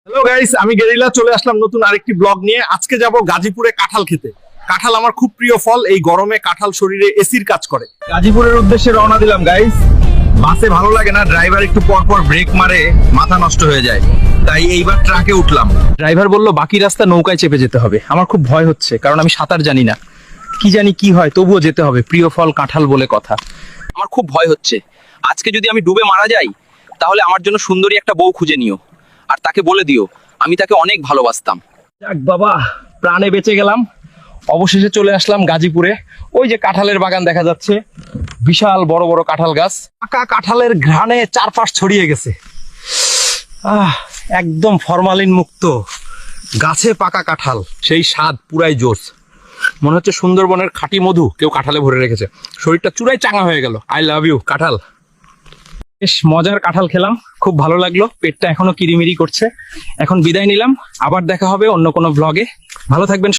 Hello guys, আমি guerrilla চলে আসলাম নতুন আরেকটি ব্লগ নিয়ে। আজকে যাব গাজীপুরে কাঁঠাল খেতে। কাঁঠাল আমার খুব প্রিয় ফল। এই গরমে কাঁঠাল শরীরে এসির কাজ করে। গাজীপুরের উদ্দেশ্যে রওনা দিলাম গাইস। বাসে ভালো লাগে না, ড্রাইভার একটু পর পর ব্রেক মারে, মাথা নষ্ট হয়ে যায়, তাই এইবার ট্রাকে উঠলাম। ড্রাইভার বলল বাকি রাস্তা নৌকায় চেপে যেতে হবে। আমার খুব ভয় হচ্ছে, কারণ আমি সাঁতার জানি না। কি জানি কি হয়, তবুও যেতে হবে। প্রিয় ফল কাঁঠাল বলে কথা। আমার খুব ভয় হচ্ছে, আজকে যদি আমি ডুবে মারা যাই তাহলে আমার জন্য সুন্দরী একটা বউ খুঁজে নিও, আর তাকে বলে দিও আমি তাকে অনেক ভালোবাসতাম। যাক বাবা, প্রাণে বেঁচে গেলাম। অবশেষে চলে আসলাম গাজীপুরে। ওই যে কাঁঠালের বাগান দেখা যাচ্ছে, বিশাল বড় বড় কাঁঠাল গাছ। পাকা কাঁঠালের ঘ্রাণে চারপাশ ছড়িয়ে গেছে। একদম ফরমালিন মুক্ত গাছে পাকা কাঁঠাল, সেই স্বাদ পুরাই জোস। মনে হচ্ছে সুন্দরবনের খাঁটি মধু কেউ কাঁঠালে ভরে রেখেছে। শরীরটা চুরাই চাঙা হয়ে গেল। আই লাভ ইউ কাঁঠাল। বেশ মজার কাঁঠাল খেলাম, খুব ভালো লাগলো। পেটটা এখনো কিরিমিরি করছে। এখন বিদায় নিলাম, আবার দেখা হবে অন্য কোনো ব্লগে। ভালো থাকবেন।